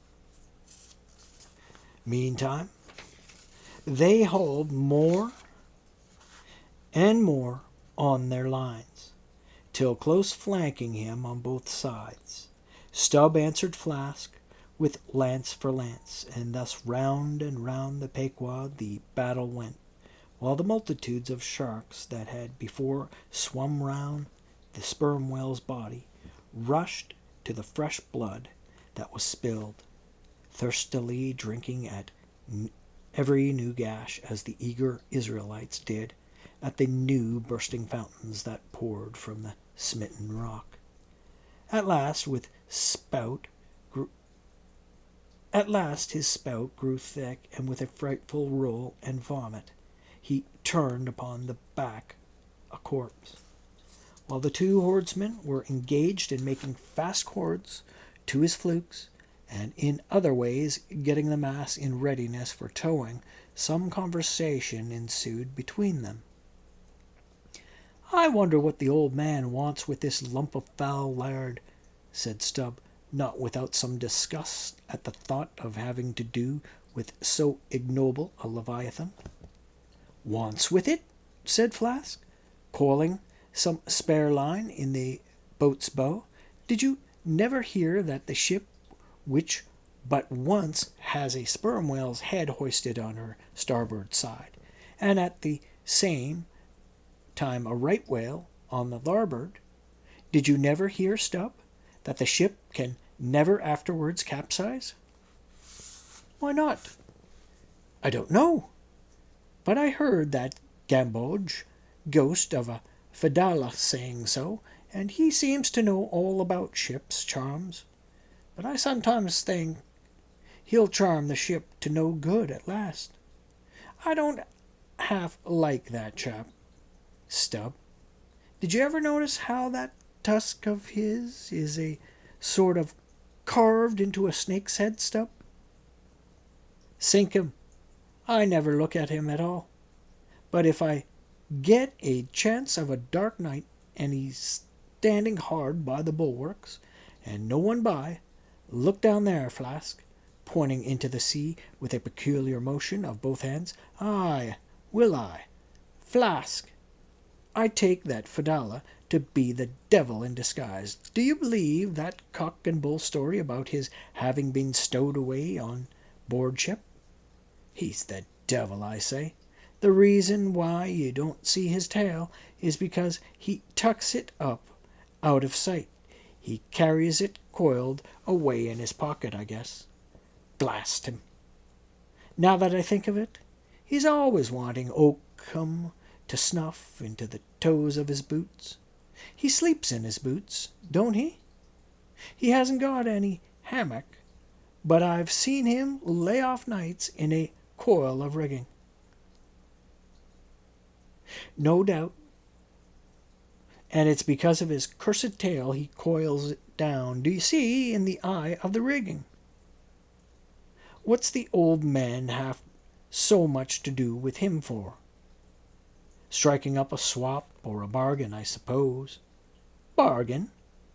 Meantime, they hauled more and more on their lines, till close flanking him on both sides, Stubb answered Flask with lance for lance, and thus round and round the Pequod the battle went, while the multitudes of sharks that had before swum round the sperm whale's body rushed to the fresh blood that was spilled, thirstily drinking at every new gash as the eager Israelites did at the new bursting fountains that poured from the smitten rock. At last, his spout grew thick, and with a frightful roll and vomit, he turned upon the back a corpse. While the two horsemen were engaged in making fast cords to his flukes, and in other ways getting the mass in readiness for towing, some conversation ensued between them. "I wonder what the old man wants with this lump of foul lard," said Stubb, not without some disgust at the thought of having to do with so ignoble a leviathan. "Wants with it?" said Flask, coiling some spare line in the boat's bow. "Did you never hear that the ship which but once has a sperm whale's head hoisted on her starboard side, and at the same time a right whale on the larboard? Did you never hear, Stubb, that the ship can never afterwards capsize?" "Why not?" "I don't know. But I heard that Gamboge ghost of a Fedallah saying so, and he seems to know all about ship's charms. But I sometimes think he'll charm the ship to no good at last. I don't half like that chap, Stubb. Did you ever notice how that tusk of his is a sort of carved into a snake's head, Stubb? Sink him, I never look at him at all. But if I get a chance of a dark night, and he's standing hard by the bulwarks, and no one by, look down there, Flask," pointing into the sea with a peculiar motion of both hands. "Aye, will I, Flask. I take that Fedallah to be the devil in disguise. Do you believe that cock and bull story about his having been stowed away on board ship? He's the devil, I say. The reason why you don't see his tail is because he tucks it up out of sight. He carries it coiled away in his pocket, I guess. Blast him! Now that I think of it, he's always wanting oakum to snuff into the toes of his boots. He sleeps in his boots, don't he? He hasn't got any hammock, but I've seen him lay off nights in a coil of rigging. No doubt. And it's because of his cursed tail he coils it down, do you see, in the eye of the rigging. What's the old man have so much to do with him for? Striking up a swap or a bargain, I suppose. Bargain?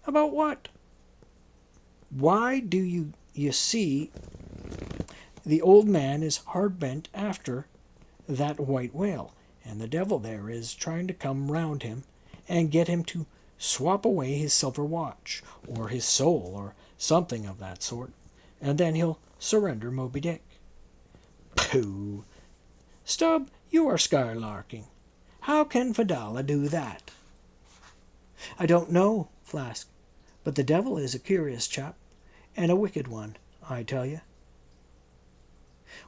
About what? Why, do you see, the old man is hard bent after that white whale, and the devil there is trying to come round him and get him to swap away his silver watch, or his soul, or something of that sort, and then he'll surrender Moby Dick. Pooh! Stubb, you are skylarking. How can Fedallah do that?" "I don't know, Flask, but the devil is a curious chap, and a wicked one, I tell you.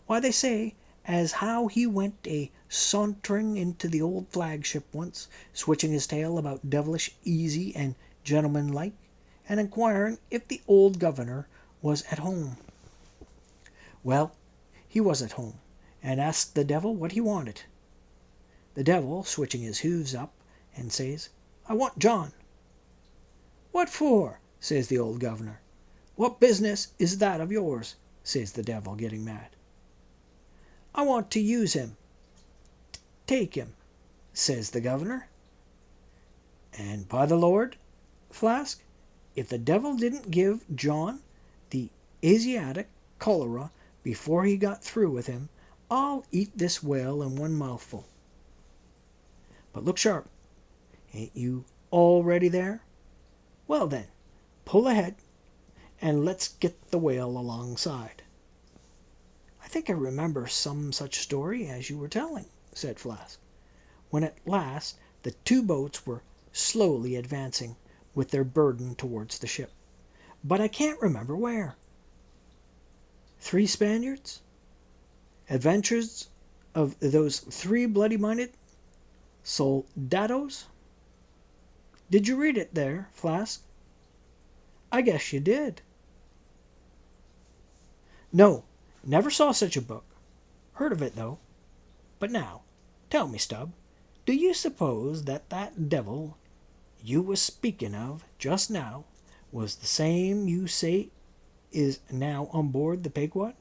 Why, they say as how he went a sauntering into the old flagship once, switching his tail about devilish easy and gentlemanlike, and inquiring if the old governor was at home. Well, he was at home, and asked the devil what he wanted. The devil, switching his hooves up, and says, 'I want John.' 'What for?' says the old governor. 'What business is that of yours?' says the devil, getting mad. 'I want to use him.' 'Take him,' says the governor. And by the Lord, Flask, if the devil didn't give John the Asiatic cholera before he got through with him, I'll eat this whale in one mouthful. But look sharp. Ain't you all ready there? Well then, pull ahead, and let's get the whale alongside." "I think I remember some such story as you were telling," said Flask, when at last the two boats were slowly advancing with their burden towards the ship. but I can't remember where. 3 Spaniards? Adventures of those 3 bloody-minded soldados? Did you read it there, Flask? I guess you did. No, never saw such a book. Heard of it, though. But now, tell me, Stubb, do you suppose that devil you was speaking of just now was the same you say is now on board the Pequod?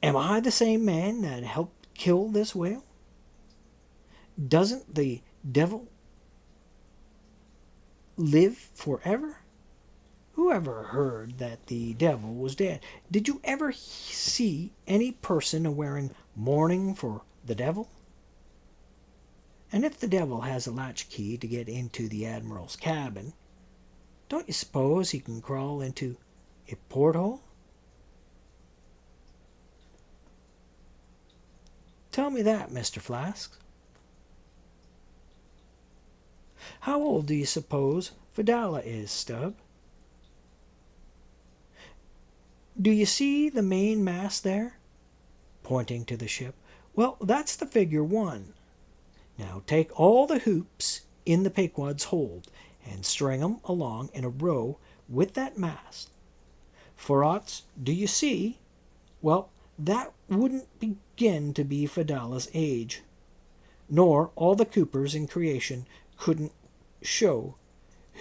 Am I the same man that helped kill this whale? Doesn't the devil live forever? Who ever heard that the devil was dead? Did you ever see any person a wearing mourning for the devil? And if the devil has a latchkey to get into the admiral's cabin, don't you suppose he can crawl into a porthole? Tell me that, Mr. Flask. How old do you suppose Fedallah is, Stubb? Do you see the main mast there? Pointing to the ship. Well, that's the figure 1. Now take all the hoops in the Pequod's hold and string 'em along in a row with that mast. For aught do you see? Well, that wouldn't begin to be Fedallah's age, nor all the coopers in creation couldn't show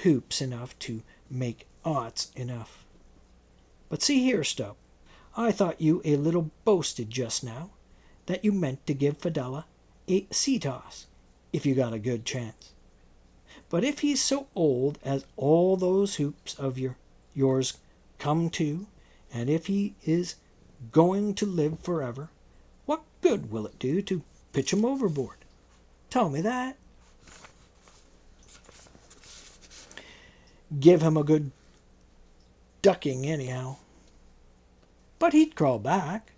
hoops enough to make aughts enough. But see here, Stubb, I thought you a little boasted just now that you meant to give Fedallah a sea toss if you got a good chance. But if he's so old as all those hoops of yours come to, and if he is going to live forever, what good will it do to pitch him overboard? Tell me that. Give him a good ducking anyhow. But he'd crawl back.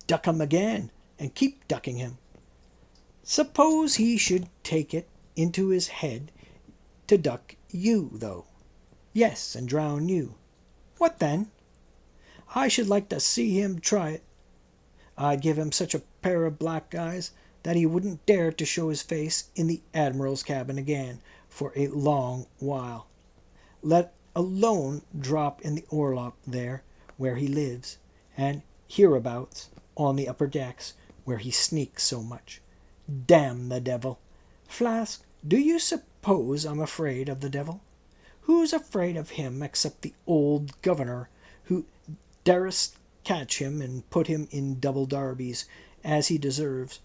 Duck him again, and keep ducking him. Suppose he should take it into his head to duck you, though. Yes, and drown you. What then? I should like to see him try it. I'd give him such a pair of black eyes that he wouldn't dare to show his face in the admiral's cabin again for a long while, let alone drop in the orlop there where he lives, and hereabouts on the upper decks where he sneaks so much. Damn the devil! Flask, do you suppose I'm afraid of the devil? Who's afraid of him except the old governor, who darest catch him and put him in double darbies, as he deserves,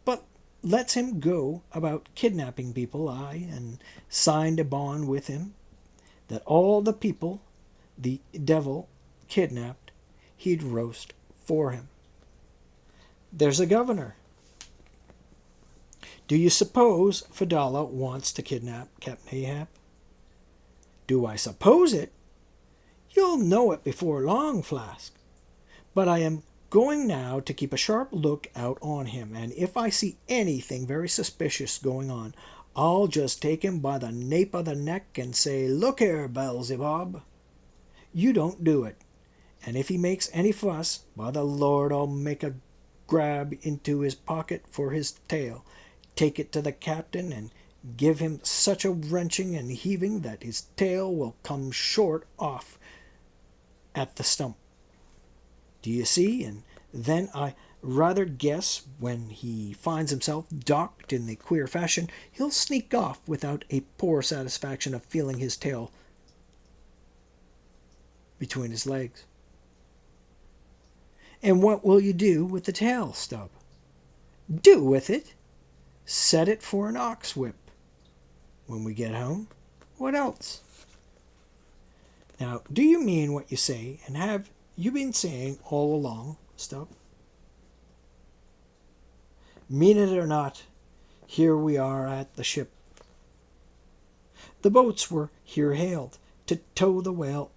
but lets him go about kidnapping people, aye, and signed a bond with him that all the people the devil kidnapped he'd roast for him. There's a governor. Do you suppose Fedallah wants to kidnap Captain Ahab? Do I suppose it? You'll know it before long, Flask. But I am going now to keep a sharp look out on him, and if I see anything very suspicious going on, I'll just take him by the nape of the neck and say, "Look here, Beelzebub, you don't do it." And if he makes any fuss, by the Lord, I'll make a grab into his pocket for his tail, take it to the captain, and give him such a wrenching and heaving that his tail will come short off at the stump. Do you see? And then I rather guess when he finds himself docked in the queer fashion, he'll sneak off without a poor satisfaction of feeling his tail between his legs. And what will you do with the tail, Stubb? Do with it? Set it for an ox whip when we get home. What else? Now, do you mean what you say, and have you been saying all along, Stubb? Mean it or not, here we are at the ship. The boats were here hailed to tow the whale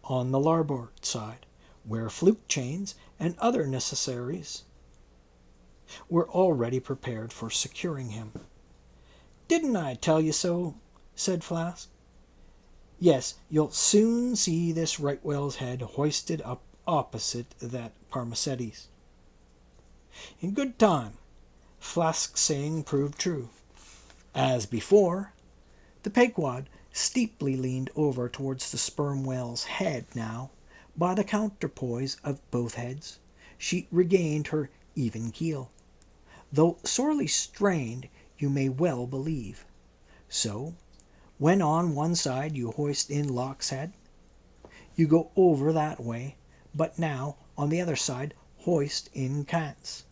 on the larboard side, where fluke chains and other necessaries were already prepared for securing him. Didn't I tell you so? Said Flask. Yes, you'll soon see this right whale's head hoisted up opposite that Parmacetti's. In good time, Flask's saying proved true. As before, the Pequod steeply leaned over towards the sperm whale's head now. By the counterpoise of both heads, she regained her even keel, though sorely strained, you may well believe. So, when on one side you hoist in Locke's head, you go over that way, but now on the other side hoist in Cant's,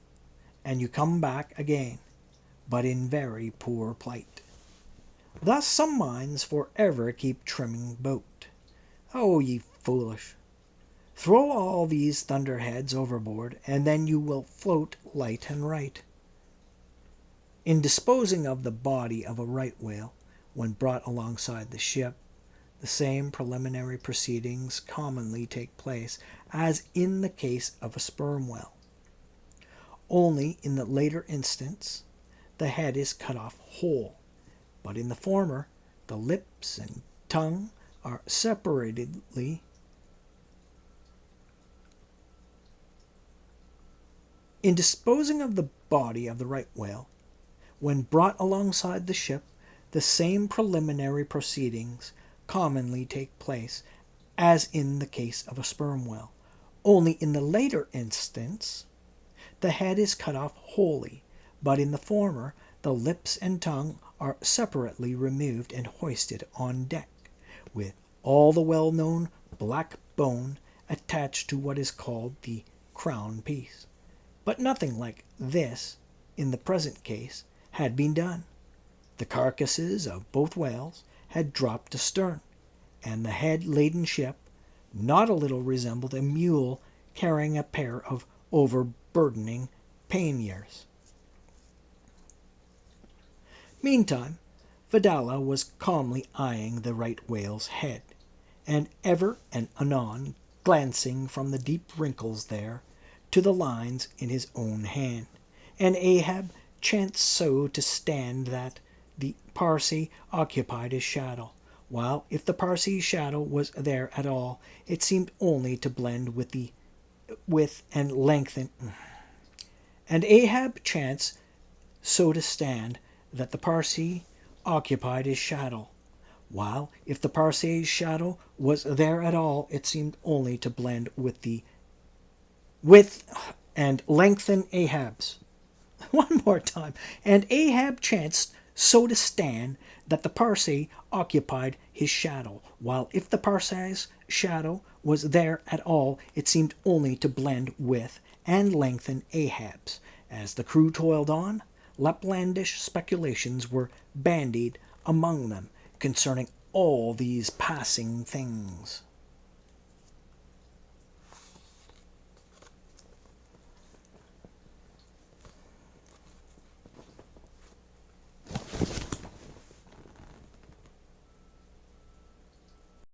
and you come back again, but in very poor plight. Thus some minds for ever keep trimming boat. Oh, ye foolish! Throw all these thunderheads overboard, and then you will float light and right. In disposing of the body of a right whale, when brought alongside the ship, the same preliminary proceedings commonly take place as in the case of a sperm whale. Only in the later instance, the head is cut off whole, but in the former, the lips and tongue are separately in disposing of the body of the right whale, when brought alongside the ship, the same preliminary proceedings commonly take place as in the case of a sperm whale. Only in the later instance, the head is cut off wholly, but in the former, the lips and tongue are separately removed and hoisted on deck, with all the well-known black bone attached to what is called the crown piece. But nothing like this, in the present case, had been done. The carcasses of both whales had dropped astern, and the head-laden ship not a little resembled a mule carrying a pair of overburdening panniers. Meantime, Fedallah was calmly eyeing the right whale's head, and ever and anon glancing from the deep wrinkles there to the lines in his own hand. And Ahab chanced so to stand that the Parsee occupied his shadow, while if the Parsee's shadow was there at all, it seemed only to blend with and lengthen. And Ahab chanced so to stand that the Parsee occupied his shadow, while if the Parsee's shadow was there at all, it seemed only to blend with and lengthen Ahab's. One more time. And Ahab chanced so to stand that the Parsee occupied his shadow, while if the Parsee's shadow was there at all, it seemed only to blend with and lengthen Ahab's. As the crew toiled on, Laplandish speculations were bandied among them concerning all these passing things.